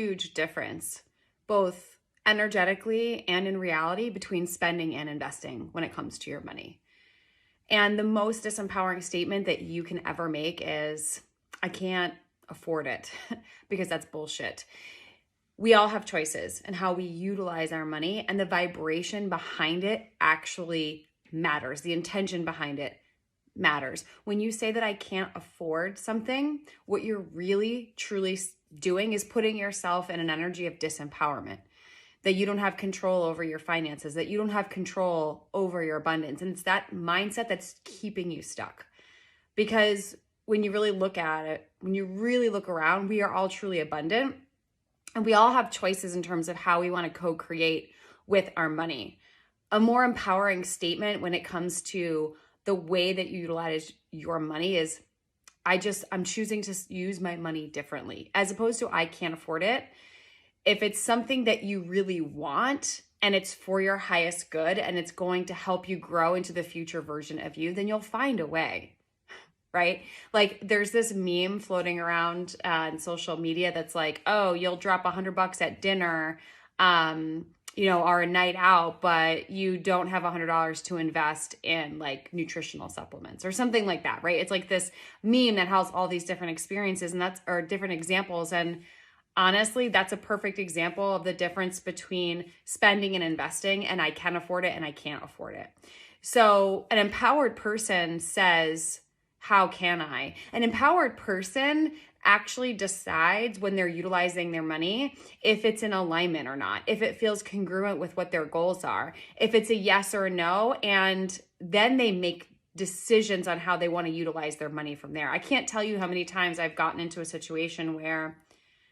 huge difference, both energetically and in reality, between spending and investing when it comes to your money. And the most disempowering statement that you can ever make is, I can't afford it, because that's bullshit. We all have choices in how we utilize our money, and the vibration behind it actually matters. The intention behind it matters. When you say that I can't afford something, what you're really, truly doing is putting yourself in an energy of disempowerment, that you don't have control over your finances, that you don't have control over your abundance. And it's that mindset that's keeping you stuck. Because when you really look at it, when you really look around, we are all truly abundant. And we all have choices in terms of how we want to co-create with our money. A more empowering statement when it comes to the way that you utilize your money is, I'm choosing to use my money differently, as opposed to I can't afford it. If it's something that you really want and it's for your highest good and it's going to help you grow into the future version of you, then you'll find a way. Right? Like there's this meme floating around on social media that's like, oh, you'll drop $100 at dinner, or a night out, but you don't have $100 to invest in like nutritional supplements or something like that, right? It's like this meme that has all these different experiences or different examples. And honestly, that's a perfect example of the difference between spending and investing, and I can afford it and I can't afford it. So an empowered person says, how can I? An empowered person actually decides when they're utilizing their money if it's in alignment or not, if it feels congruent with what their goals are, if it's a yes or a no, and then they make decisions on how they want to utilize their money from there. I can't tell you how many times I've gotten into a situation where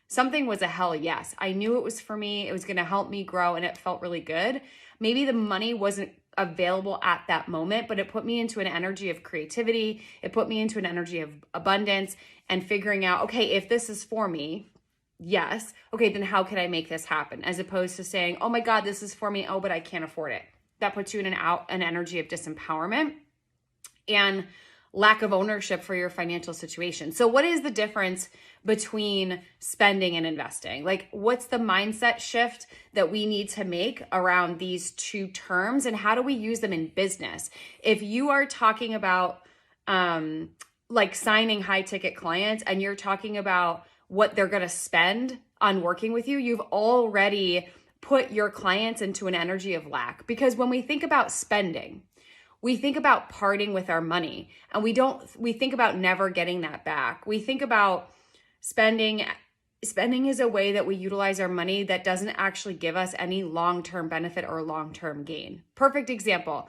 something was a hell yes. I knew it was for me, it was going to help me grow, and it felt really good. Maybe the money wasn't available at that moment, but it put me into an energy of creativity. It put me into an energy of abundance and figuring out, okay, if this is for me, yes, okay, then how can I make this happen? As opposed to saying, oh my God, this is for me, oh, but I can't afford it. That puts you in an energy of disempowerment and lack of ownership for your financial situation. So what is the difference between spending and investing? Like, what's the mindset shift that we need to make around these two terms, and how do we use them in business? If you are talking about like signing high ticket clients and you're talking about what they're going to spend on working with you, you've already put your clients into an energy of lack. Because when we think about spending, we think about parting with our money, and we think about never getting that back. We think about spending is a way that we utilize our money that doesn't actually give us any long-term benefit or long-term gain. Perfect example.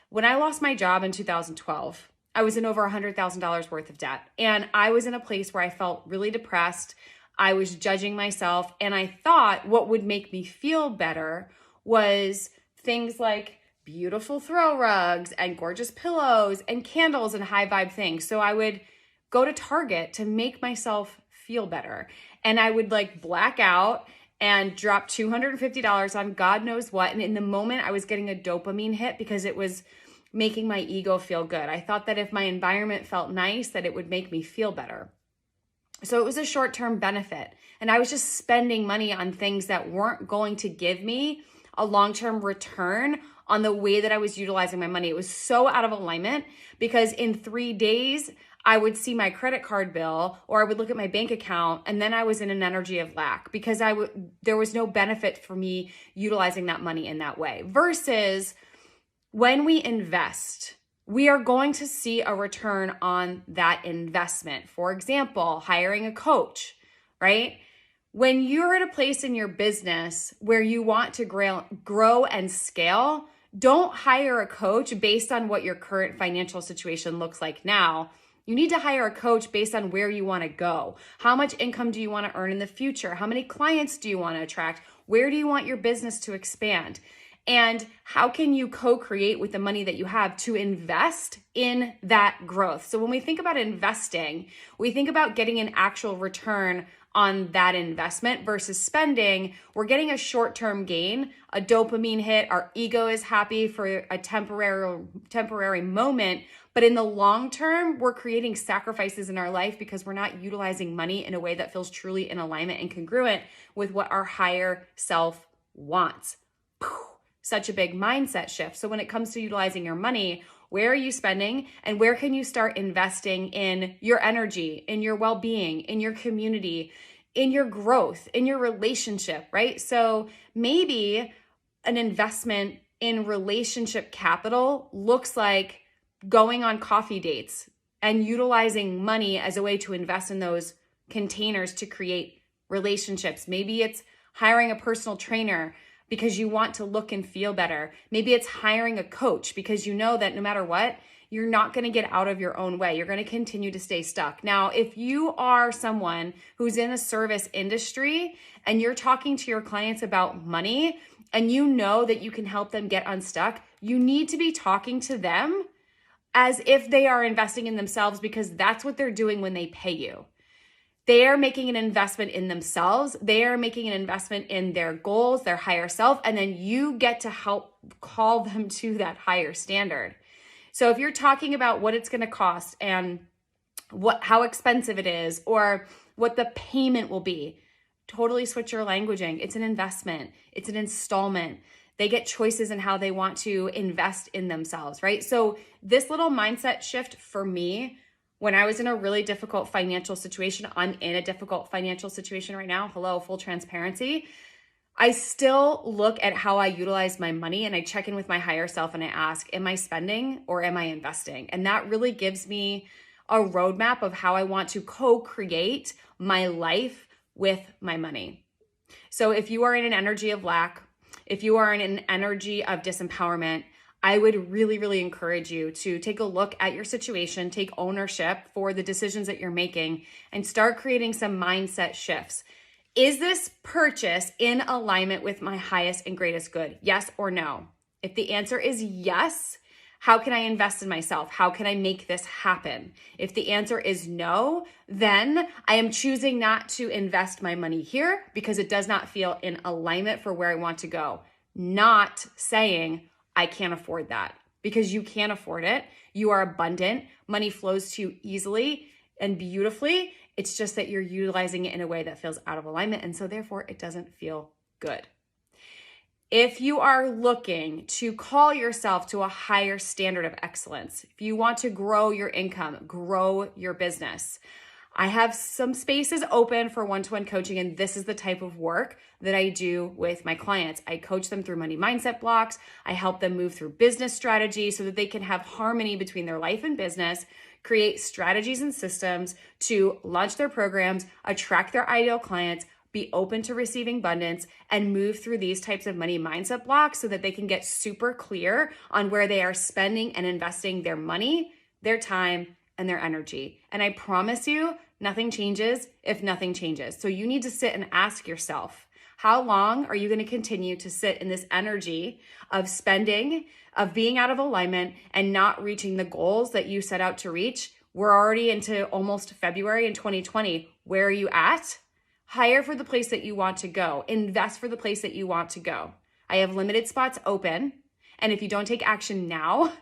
When I lost my job in 2012, I was in over $100,000 worth of debt, and I was in a place where I felt really depressed. I was judging myself, and I thought what would make me feel better was things like beautiful throw rugs and gorgeous pillows and candles and high vibe things. So I would go to Target to make myself feel better. And I would like black out and drop $250 on God knows what. And in the moment I was getting a dopamine hit because it was making my ego feel good. I thought that if my environment felt nice, that it would make me feel better. So it was a short-term benefit. And I was just spending money on things that weren't going to give me a long-term return on the way that I was utilizing my money. It was so out of alignment because in 3 days, I would see my credit card bill or I would look at my bank account, and then I was in an energy of lack because there was no benefit for me utilizing that money in that way. Versus when we invest, we are going to see a return on that investment. For example, hiring a coach, right? When you're at a place in your business where you want to grow and scale, don't hire a coach based on what your current financial situation looks like now. You need to hire a coach based on where you want to go. How much income do you want to earn in the future? How many clients do you want to attract? Where do you want your business to expand? And how can you co-create with the money that you have to invest in that growth? So when we think about investing, we think about getting an actual return on that investment versus spending, we're getting a short-term gain, a dopamine hit. Our ego is happy for a temporary moment, but in the long term, we're creating sacrifices in our life because we're not utilizing money in a way that feels truly in alignment and congruent with what our higher self wants. Such a big mindset shift. So when it comes to utilizing your money, where are you spending and where can you start investing in your energy, in your well-being, in your community, in your growth, in your relationship, right? So maybe an investment in relationship capital looks like going on coffee dates and utilizing money as a way to invest in those containers to create relationships. Maybe it's hiring a personal trainer because you want to look and feel better. Maybe it's hiring a coach because you know that no matter what, you're not going to get out of your own way. You're going to continue to stay stuck. Now, if you are someone who's in a service industry and you're talking to your clients about money and you know that you can help them get unstuck, you need to be talking to them as if they are investing in themselves because that's what they're doing when they pay you. They are making an investment in themselves. They are making an investment in their goals, their higher self, and then you get to help call them to that higher standard. So if you're talking about what it's going to cost and how expensive it is or what the payment will be, totally switch your languaging. It's an investment. It's an installment. They get choices in how they want to invest in themselves, right? So this little mindset shift for me, when I was in a really difficult financial situation, I'm in a difficult financial situation right now. Hello, full transparency. I still look at how I utilize my money and I check in with my higher self and I ask, am I spending or am I investing? And that really gives me a roadmap of how I want to co-create my life with my money. So if you are in an energy of lack, if you are in an energy of disempowerment, I would really, really encourage you to take a look at your situation, take ownership for the decisions that you're making, and start creating some mindset shifts. Is this purchase in alignment with my highest and greatest good? Yes or no? If the answer is yes, how can I invest in myself? How can I make this happen? If the answer is no, then I am choosing not to invest my money here because it does not feel in alignment for where I want to go. Not saying I can't afford that, because you can afford it. You are abundant. Money flows to you easily and beautifully. It's just that you're utilizing it in a way that feels out of alignment. And so therefore it doesn't feel good. If you are looking to call yourself to a higher standard of excellence, if you want to grow your income, grow your business, I have some spaces open for one-to-one coaching, and this is the type of work that I do with my clients. I coach them through money mindset blocks. I help them move through business strategy so that they can have harmony between their life and business, create strategies and systems to launch their programs, attract their ideal clients, be open to receiving abundance, and move through these types of money mindset blocks so that they can get super clear on where they are spending and investing their money, their time, and their energy. And I promise you, nothing changes if nothing changes. So you need to sit and ask yourself, how long are you going to continue to sit in this energy of spending, of being out of alignment, and not reaching the goals that you set out to reach? We're already into almost February in 2020. Where are you at? Hire for the place that you want to go. Invest for the place that you want to go. I have limited spots open. And if you don't take action now,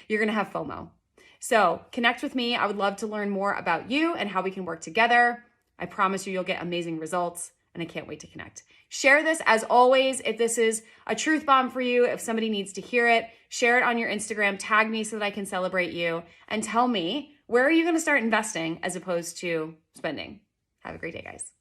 you're going to have FOMO. So connect with me. I would love to learn more about you and how we can work together. I promise you, you'll get amazing results, and I can't wait to connect. Share this as always. If this is a truth bomb for you, if somebody needs to hear it, share it on your Instagram, tag me so that I can celebrate you, and tell me, where are you going to start investing as opposed to spending? Have a great day, guys.